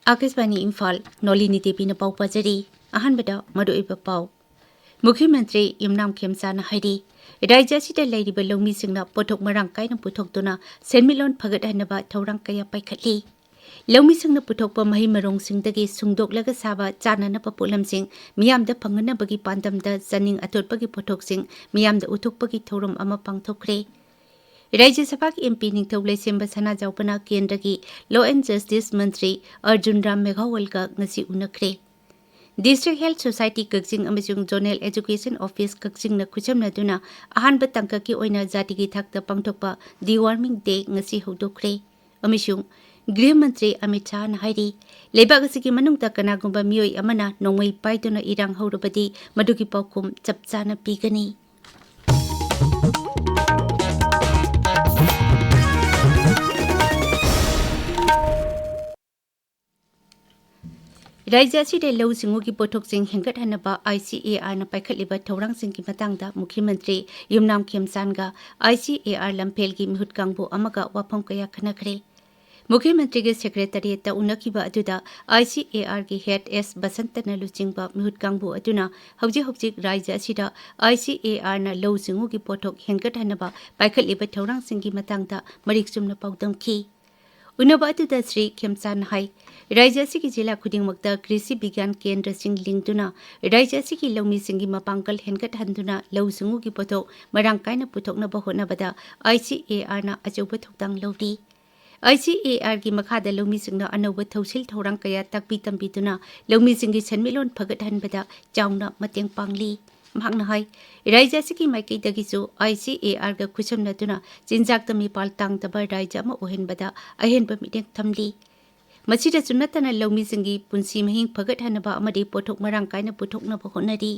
आकाशवाणी इम्फाल नोलिनी देवी न पाउ पजरी अहनबदा मरुइबा पाउ मुख्यमंत्री इमनाम खेमसाना हाइरी राज्यसिदा लैरिबा लौमिसिंगना पोथोक मरांग कायना पुथोकतुना सेनमिलोन फगतहनबा थौरांग कया पाइखटली लौमिसिंगना पुथोकपा महि मरोंगसिंगदगी सुंगदोकलगा साबा चाननबा पोलमसिंग मियामदा फंगनबगी पांदमदा जनिंग अतोटपगी पोथोकसिंग मियामदा उथुकपगी थौरम अमा पांगथोकरे राज्य सभा की एमपी निथौ लैसेंब सना जाउपना केंद्र की लॉ एंड जस्टिस मंत्री अर्जुन राम मेघावल का ngasi उनखरे डिस्ट्रिक्ट हेल्थ सोसाइटी कक्सिंग अमसुंग जोनल एजुकेशन ऑफिस कक्सिंग न खुचमनदुना अहानब तंक की ओइना जाति की थाकता पांगथोकपा दि वार्मिंग डे ngasi हौदोखरे अमसुंग गृह मंत्री अमित शाह हाइरी लेबाग असगी मनुंगता कनागुंबा मियोय अमना नोंमै पाइदुना इरांग हौरबदी मदुगी पाउकुम चपचाना पीगनी राज्य असिदे लौ सिंगुगी पोथोकसिंग हेंगतहनबा ICAR न पाइखटलिबा थौरांगसिंग की मतंगदा मुख्यमंत्री युमनाम खेमसानगा ICAR लंफेलगी मिहुत कांगबो अमगा वाफम कया खनखरे मुख्यमंत्री के सेक्रेटरीट उनखिबा अदुदा ICAR की हेड एस बसंतन लुचिंगबा मिहुत कांगबो अदुना हौजिक राज्य असिदा ICAR न लौ सिंगुगी पोथोक हेंगतहनबा पाइखटलिबा थौरांगसिंग की मतंगदा मरिकसुमना पाउदमखी उनबा अदुदा श्री खेमसान हाई राज्य की जिला खुदिंगमक्ता कृषि विज्ञान केंद्र सिंह लिंगदुना राज्य की लौमी सिंगी मपांगल हेनगतहनदुना लौ सिंगुगी पोथोक मरांग कायना पुथोकनबा होनबदा ICAR ना अचौबा थौदांग लौरी ICAR की मखादा लौमी सिंगना अनौबा थौसिल थौरांग कया ताकपी तंबीदुना लौमी सिंगी सन्मिलोन फगतहनबदा चाउना मतेंग पांगली महांगना हाई राज्य की माइकैदगिसु ICAR गा खुसमनदुना चिंजाकता मिपाल तांगतबा राज्य अमा ओहेनबदा अहेनबा मिटेंग थमली मसीदा सुनतना लौमी सिंगी पुंसी महिंग फगतहनबा अमदि पोथोक मरांग कायना पुथोकनबा होनरी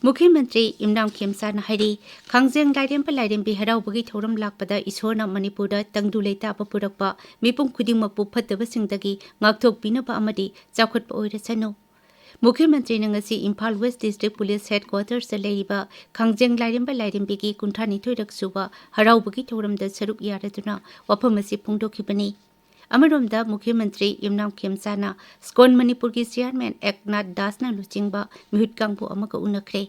मुख्यमंत्री इमनाम खेमसाना हाइरी खांगजेंग लाइरेंब लाइरेंबी हराउबगी थौरम लाकपदा ईश्वरना मणिपुरदा तंगदु लेताबा पुरकपा मिपुम खुदिंगमकपु फत्तबसिंगदगी ngakthokpinaba amadi chawkhatpa oirasanu मुख्यमंत्री ने ngasi Imphal waste district police headquarters से लेरिबा खांगजेंग लाइरेंबा लाइरेंबी की कुंठानिथोय रकसुबा हराउबगी थौरमदा सरुक यारदुना वफम असि फोंदोखिबनी अमरोमदा मुख्यमंत्री इमनाम खेमसाना स्कोन मणिपुर की चेयरमैन एकनाथ दासना लुचिंगबा मिहुत कांगबो अमका उनखरे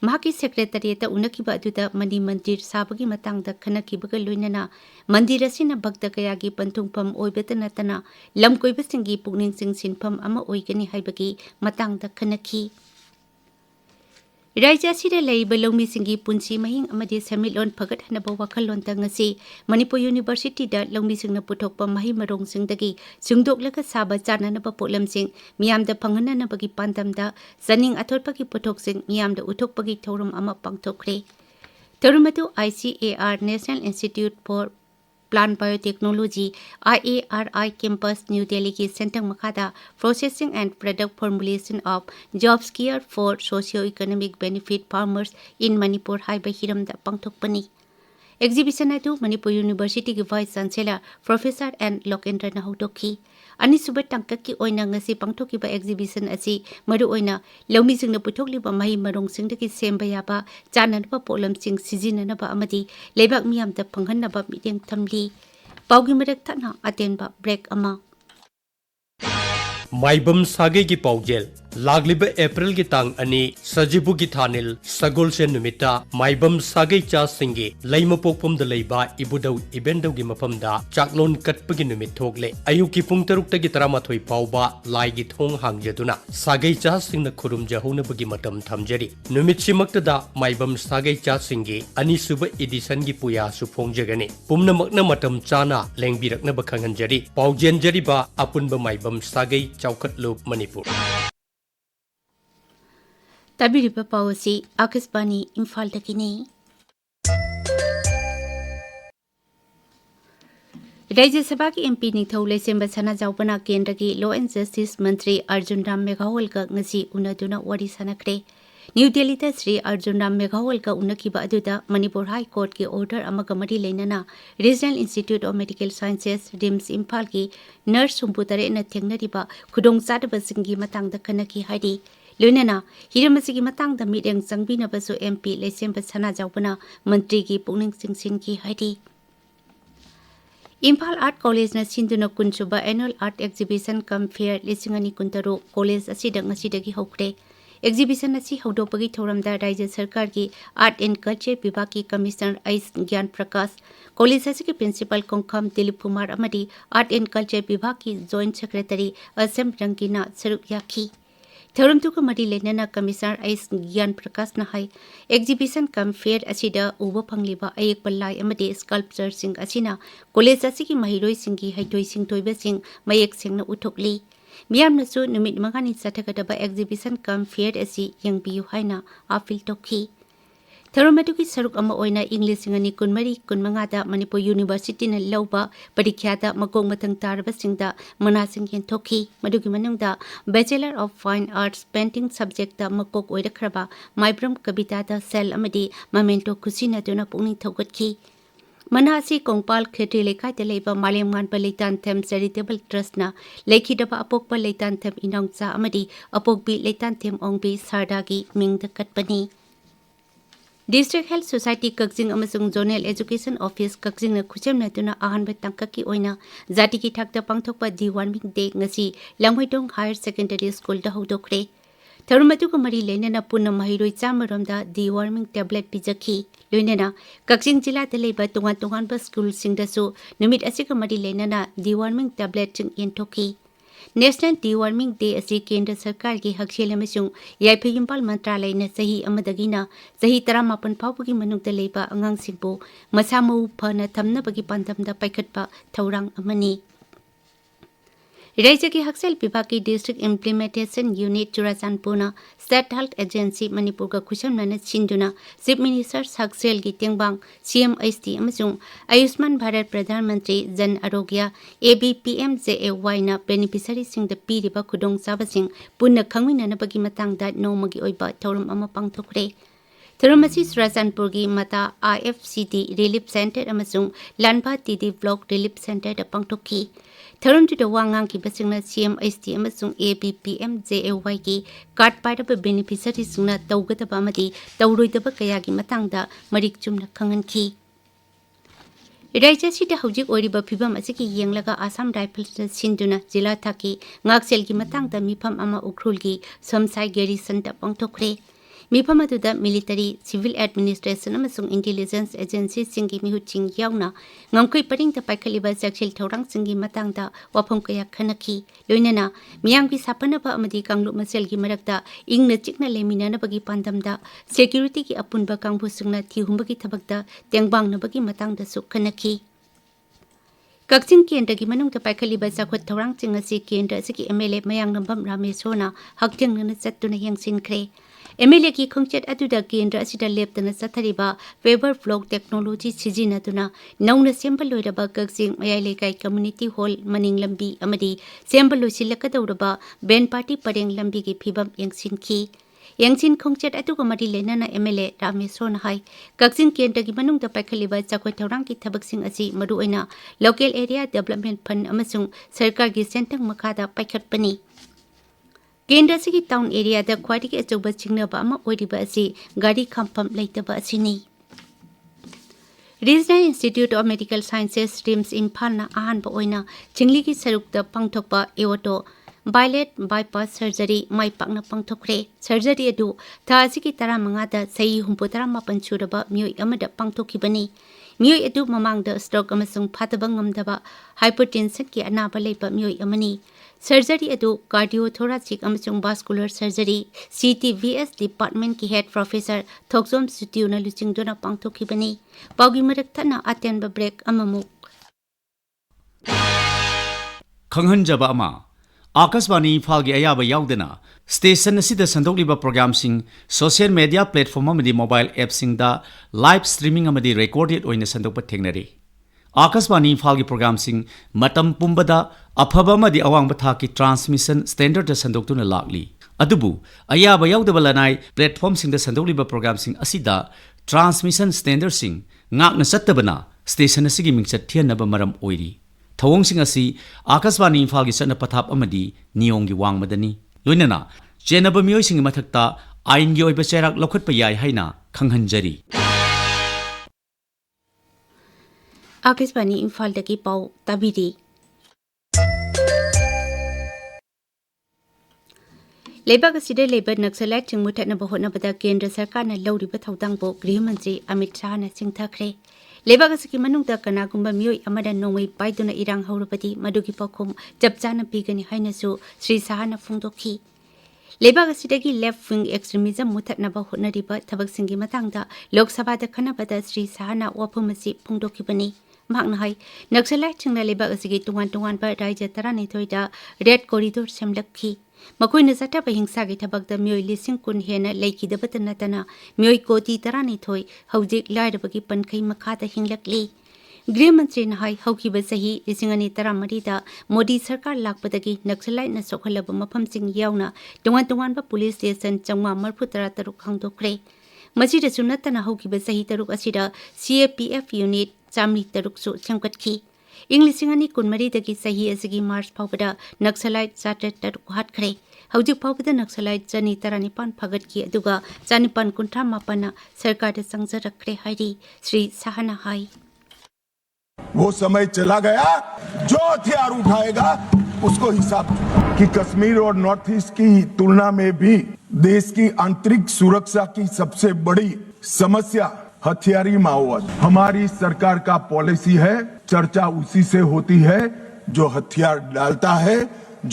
महाकी सेक्रेटरीट उनखिबा अदुदा मनी मंदिर साबगी मतंगदा खनखिबगा लोइनना मंदिर असिना भक्त कयागी पंथुंगफम ओइबता नतना लमकोइबसिंगी पुकनिंग सिंसिनफम अमा ओइगनी हाइबगी मतंगदा खनखि राज्य असिदा लैब लौमी सिंगी पुंसी महिंग अमदि सेमिलोन फगतहनबा वखलोनता ngasi मणिपुर यूनिवर्सिटी दा लौमी सिंगना पुथोकपा महि मरोंग सिंगदगी सुंगदोकलगा साबा चाननबा पोलमसिंग मियामदा फंगननबगी पांदमदा जनिंग अथोटपगी पुथोकसिंग मियामदा उथोकपगी थौरम अमा पांगथोकरे थौरमदु ICAR national institute for plant biotechnology IARI campus New Delhi की सेंटर मखादा processing and product formulation of jobs care for socio economic benefit farmers in Manipur हाइबा हिरमदा पांगथोकपनी एग्जीबिशन अदु मणिपुर यूनिवर्सिटी की vice chancellor professor N Lokendra हौदोखी अनिसुब टंकक की ओइना ngasi पांगथोकिबा एग्जीबिशन असि मरु ओइना लौमीसिंगना पुथोकलिबा महि मरोंगसिंगदगी सेंबा याबा चाननबा पोलमसिंग सिजिननबा अमदि लेबाक मियामदा फंगहनबा मिटेंग थमली पाउगी मरक थना अतेनबा ब्रेक अमा माइबम सागे की पाउजेल लागलिब अप्रैल की तांग अनि सजिबु की थानिल सगोल से नुमिता माइबम सागे चा सिंगे लैम पोकपम द लैबा इबुदौ इबेंदौ की मफमदा चाकलोन कटपगी नुमित थोगले अयु की पुंग तरुक तगी तरामाथोय पाउबा लाइगी थोंग हांगजदुना सागे चा सिंगना खुरुम जहौनबगी मतम थमजरी नुमित सिमक्तदा माइबम सागे चा सिंगे अनि सुब एडिशन की पुया सुफोंगजगने पुमनमकना मतम चाना लेंबिरकना बखंगनजरी पाउजेनजरीबा अपुनब माइबम सागे चौकटलुब मणिपुर तबिरिबा पावसी आकाशवाणी इम्फाल दकिनी राज्य सभा की एमपी निथौ लैसेंब सना जाउपना केंद्र की लॉ एंड जस्टिस मंत्री अर्जुन राम मेघावल का ngasi उनदुना वरी सनखरे न्यू दिल्ली दा श्री अर्जुन राम मेघावल का उनखिबा अदुदा मणिपुर हाई कोर्ट के ऑर्डर अमगा मरी लेनना regional institute of medical sciences RIMS Imphal की नर्स सुंपुतरे न थेंगनरिबा खुदोंग चादबसिंगी मतंगदा खनखि हाइदी लोनना हिरमसिगी मतंगदा मिरेंग संगबिनबसु एमपी लैसेंब सना जाउपना मंत्री की पुकनिंग सिंसिन की हाइदी Imphal Art College na sinduna kunsuba annual art exhibition cum fair 2023 college asida ngasidagi hokre. Exhibition asi haudopagi thoramda Rajya Sarkar ki Art and Culture Vibhag ki Commissioner Ais Gyan Prakash, college asi ki principal Kongkham Dilip Kumar amadi Art and Culture Vibhag ki Joint Secretary Asam Rangina saruk yakhi. Thoram tu ka mari lenana Commissioner Ais Gyan Prakash na hai exhibition cum fair asida uba phangliba ayek pallai amadi sculpture sing asina college asi ki mahiroi sing ki haitoi sing toiba sing mayek singna uthokli. Miyam nasu numit mangani sathakadaba exhibition cum fair asi yangbiyu haina appeal tokhi. Tharomatu ki saruk ama oina English ngani kunmari kunmanga da Manipur University na lauba parikya da magong matang taraba singda manasing yen tokhi. Madugi manungda Bachelor of Fine Arts Painting subject da makok oirakraba Maibram Kabita da Sel amadi Memento Kusina duna pungning thogatki. Manasi Kongpal Khetri Lekai te leiba Malemgan Leitan Them Charitable Trust na Lekhidaba Apokpa Leitan Them Inongsa amadi Apokbi Leitan Them Ongbi Sardagi Ming the Katpani. District Health Society Kakjing amasung Zonal Education Office Kakjing na khuchem na tuna ahanba tangkaki oina zati ki thakta pangthokpa deworming day ngasi Langhoidong Higher Secondary School da hodokre. Tharumatu ko mari lenana punna mahiroi chamaromda deworming tablet pijakhi. Loinana Kakjing jila da leiba tungan ba school singdasu numit asika mari lenana deworming tablet ching yentokhi. National Deworming Day asi Kendra Sarkar ki Hakshel amasung Yaiphal Imphal Mantralay na sahi amadagina sahi 18 phawbagi manungda leiba angangsingbu masamau phana thamnabagi pandamda paikhatpa thaurang amani. Rajya ki Hakshel Vibhag ki District Implementation Unit Churachandpurna State Health Agency Manipur ka khushamna sinduna Chief Minister Hakshel ki tengbang CMHT amasung Ayushman Bharat Pradhan Mantri Jan Arogya ABPMJAY na beneficiary sing da piriba khudong sabasing punna khangminanabagi matangda nomagi oiba thorum ama pangthokre. Tharumasi Churachandpurgi mata IFCD Relief Center amasung Lanba TD Block Relief Center da pangthokhi. Tharum to the Wangang ki basingna CMHT amasung ABPMJAY ki card paidaba beneficiary singna tawgataba amadi tawroidaba kayagi matangda marik chumna khanganki. Rajya sida hojik oriba phibam asiki yenglaga Assam Rifles sinduna jila thaki ngaksel ki matangda mifam ama ukrulgi somsai garrison da pangthokre. Mifam aduda military civil administration amasung intelligence agency singi mihuching yauna ngamkoi paring da paikhaliba jaksil thorang singi matangda wafam kaya khanaki loinana miyangbi sapanaba amadi kanglu maselgi marakta ingna chikna leminana bagi pandamda security ki apunba kangbu sungna thihumbagi thabakta tengbangna bagi matangda su khanaki. Kakjing Kendra ki manungda paikhaliba jakhwat thorang chingasi Kendra asiki MLA mayang nambam Ramesona hakjeng na chattuna yangsinkre. MLA ki khongchet aduda Kendra asida leptana sathariba Weber Flock Technology sijinaduna nauna sembal loiraba Kakjing Mayailekai Community Hall maning lambi amadi sembal losilakadawraba Ben Party pareng lambi ki phibam yangsinki. Yangsin khongchet atuga mari lenana MLA Ramesona hai Kakjing Kendra ki manungda paikhaliba chakhoi thorang ki thabaksing asi maruaina local area development fund amasung sarkar gi sentang makada paikhatpani. Kendra sigi town area da khwadi achoba chingnaba ama oiriba asi gari khampam leitaba asini. Regional Institute of Medical Sciences RIMS Imphal na ahanba oina chingli ki sarukta pangthokpa ewato Violet bypass surgery mai pakna pangthokre. Surgery adu tha asiki 15 da sahi 38 suraba mioi amada pangthokibani. Mioi adu mamangda stroke amasung phataba ngamdaba hypertension ki anaba leiba mioi amani. Surgery adu cardiothoracic amasung vascular surgery CTVS department ki head professor Thoksom Sutiuna luchingdona pangthokibani. Paugi marak thana atenba break amamuk. Khanghanjaba ama Akashvani Imphal gi ayaba yaudena station asida sandokliba program sing social media platform amadi mobile app sing da live streaming amadi recorded oina sandokpa thengnari. Akashvani Imphal gi program sing matam pumbada aphaba amadi awangba thaki transmission standard da sandoktuna lakli. Adubu ayaba yaudaba lanai platform sing da sandokliba program sing asida transmission standard sing ngakna sattabana station asigi mingchat thianaba maram oiri. Thawong asi Akashvani Imphal gi satna pathap amadi niyong gi wangmadani loinana chenaba mioi sing mathakta ain gi oiba cherak lokhatpa yai haina khanghanjari. Akashvani इम्फालदगी पाउ ताबिरी लेबाग असिदे लेबा naxalite चिंग मुथानबा होनाबदा केंद्र सरकारना लौरिबा थौदांगबो गृह मंत्री Amit शाहना सिंथाखरे लेबाग असकी मनुंगदा कनागुंबा मियोय अमदा नोंमै पाइदुना इरांग हौरबदी मदुगी पखुम चपचाना पीगनी हाइनसु Shri शाहना फोंदोखी लेबाग असिदगी left wing extremism मुथानबा होनरिबा थबकसिंगी मतंगदा लोकसभादा खनाबदा Shri शाहना वाफुमसी फोंदोखिबनी मांगना high naxalite चिंगना लेबाग असकी तुंगान राज्य 12 red corridor सेमलखी मखोइना चथाबा हिंसागी थबकदा मियोय लिसिंग कुन हेना लेखिदबत नतना मियोय कोटी 12 हौजिक लाइरबगी पनखै मखादा हिंलकली गृह मंत्री नहाई हौकिबा सही 2013 मोदी सरकार लाकपदगी नक्सलाइट न सोखलब मफमसिंग यावना तुंगान पुलिस स्टेशन 433 खांदोखरे मसिदसु नतना हौकिबा सही 3 असिदा CAPF यूनिट 303 सु सेमकटखी इंग 2014 सही असगी मार्च फाउबदा नक्सलाइट 7 हाटखरे हौजिक फाउबदा नक्सलाइट 219 फगटकी अदुगा 259 सरकार संजरखरे हाइरी श्री साहना हाई वो समय चला गया जो हथियार उठाएगा उसको हिसाब कि कश्मीर और नॉर्थ ईस्ट की तुलना में भी देश की आंतरिक सुरक्षा की सबसे बड़ी समस्या हथियारी माओवाद हमारी सरकार का पॉलिसी है चर्चा उसी से होती है जो हथियार डालता है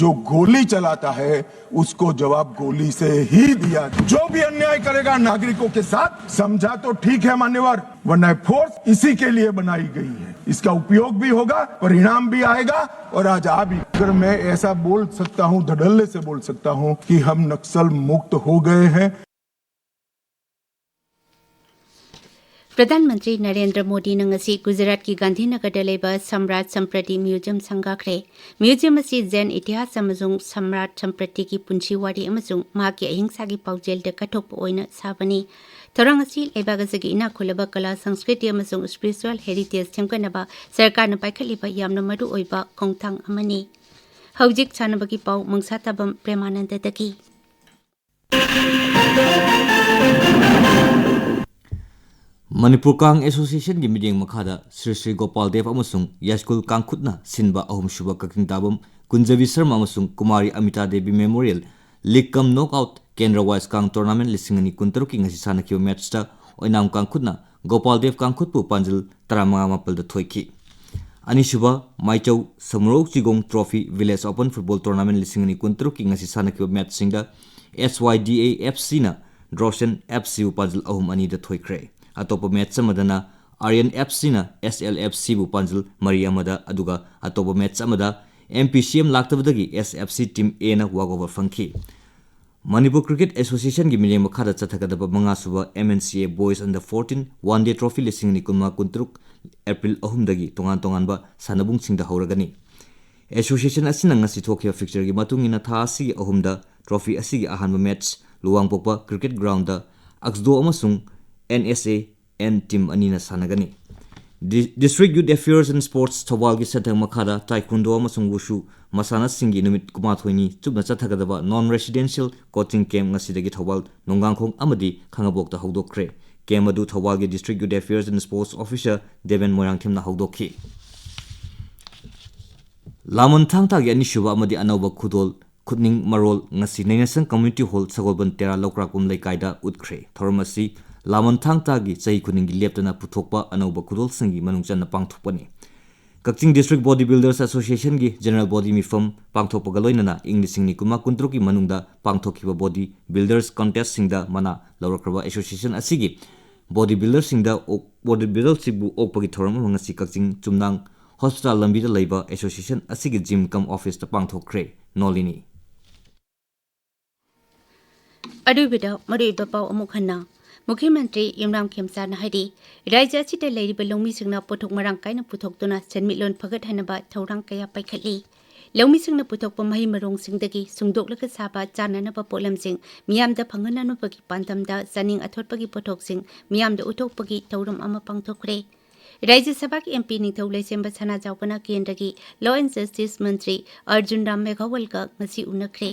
जो गोली चलाता है उसको जवाब गोली से ही दिया जो भी अन्याय करेगा नागरिकों के साथ समझा तो ठीक है मान्यवर वरना फोर्स इसी के लिए बनाई गई है इसका उपयोग भी होगा परिणाम भी आएगा और आज आ भी अगर मैं ऐसा बोल सकता हूं धड़ल्ले से बोल सकता हूं कि हम नक्सल मुक्त हो गए हैं। प्रधानमंत्री नरेंद्र मोदी नंगसी गुजरात की गांधीनगर लेबा सम्राट संप्रति म्यूजियम संगाखरे म्यूजियम असी जैन इतिहास अमजुंग सम्राट संप्रति की पुंची वारी अमजुंग माकी अहिंसा की पाउजेल द कठोप ओइना साबनी थोरंग असी लेबागसगी इना खुलबा कला संस्कृति अमजुंग स्पिरिचुअल हेरिटेज सेमकनबा सरकार न पाइखलिबा यामना मरु ओइबा खोंथांग अमनी हौजिक सानबगी पाउ मंगसाताबम प्रेमानंद दकी मणिपुर कांग एसोसिएशन की मीटिंग मखादा श्री श्री गोपाल देव अमसुंग यास्कुल कांगखुतना सिनबा अहुम शुभ ककिंग ताबम कुंजवी शर्मा अमसुंग कुमारी अमिता देवी मेमोरियल लीग कम नॉकआउट केंद्र वाइस कांग टूर्नामेंट लिसिंगनी कुंतरु की ngasi सानकियो मैचटा ओइनाम कांगखुतना गोपाल देव कांगखुतपु पांजल 15 मापल द थोइकी अनिशुबा माइचौ समरो चिगोंग trophy village open football tournament लिसिंगनी कुंतरु की ngasi सानकियो मैच सिंगदा SYDA FC ना ड्रोशन FC उ पांजल अहुम अनि द थोइख्रे अतोप मैच समदना आर्यन FC ना SLFC बु पांजल मरी अमदा अदुगा अतोप मैच समदा MPCM लाक्तबदगी SFC टीम A ना वागओवर फंखी मणिपुर क्रिकेट एसोसिएशन की मिलें मखादा चथगदब मंगा सुबह MNCA boys under 14 one day trophy लिसिंग नि कुमा कुंतरुक एप्रिल अहुमदगी तोंगान सानबुंग सिंगदा हौरगनी एसोसिएशन असिना ngasi थोखिया फिक्चर की मतुंगिना था असि अहुमदा ट्रॉफी असि की अहानब मैच लुवांगपोपा क्रिकेट ग्राउंड दा अक्सदो अमसुंग NSA N टीम अनिना सानगनी district youth affairs and sports Thoubal की सथंग मखादा ताइक्वांडो अमसुंग वुशु मसाना सिंगी नुमित कुमाथोइनी चुबना चथगदबा non residential coaching camp ngasi Thoubal नोंगांखोंग अमदी खंगबोकता हौदोखरे कैंप अदु थौबाल की district youth affairs and sports officer Deven मोरांगथिमना हौदोखी लामनथांगता की अनिशुबा अमदी अनौबा खुदोल खुदनिंग मरोल ngasi नेनेसन कम्युनिटी हॉल सगोलबन तेरा लोकराकुम लेकाइदा उदख्रे थौरमसी लामनथांगता की चही खुनिंगी लेप्तना पुथोकपा अनौबा खुदोल संगी मनुंगचन पांगथोकपनी Kakching district body builders association की जनरल बॉडी मिफम पांगथोकपगा लोइनना इंग्लिसिंगनी कुमा कुंत्रुकी मनुंगदा पांगथोकिबा बॉडी बिल्डर्स कॉन्टेस्ट सिंगदा मना लौरक्रबा एसोसिएशन असिगी बॉडी बिल्डर सिंगदा बॉडी बिल्डर सिबु ओकपगी थोरम ngasi कक्चिंग चुमनांग हॉस्पिटल लंबीदा लैबा एसोसिएशन असिगी जिम कम ऑफिस ता पांगथोकरे नोलिनी अदुबिदा मरेबा पाउ अमुखन्ना मुख्यमंत्री इमरान खेमसाना हाइदी राज्य असिदा लैरिबा लौमिसिंगना पोथोक मरांग कायना पुथोकतुना सेनमिलोन फगतहनबा थौरांग कया पाइखटली लौमिसिंगना पुथोकपा महि मरोंगसिंगदगी सुंगदोकलगा साबा चाननबा पोलमसिंग मियामदा फंगनानुपगी पांतमदा सनिंग अथोटपगी पोथोकसिंग मियामदा उथोकपगी थौरम अमा पांगथोकरे राज्य सभा की MP निथौ लैसेंबा सना जावपना केंद्र की लॉ एंड जस्टिस मंत्री अर्जुन राम मेघवाल का ngasi उनखरे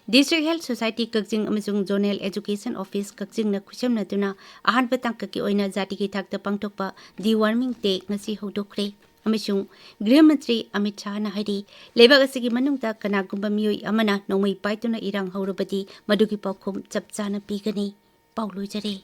District Health Society Kakjing amasung Zonal Education Office Kakjing na khusamnatuna ahanba tangkaki oina jati ki thakta pangthokpa deworming day ngasi hodokre amasung Gृह मंत्री अमित शाह ना हरी लेबाग असगी मनुंगता कनागुंबा मियोई अमना नोंमै पाइतुना इरांग हौरबदी मदुगी पाउखुम चपचाना पीगनी पाउलोइजरे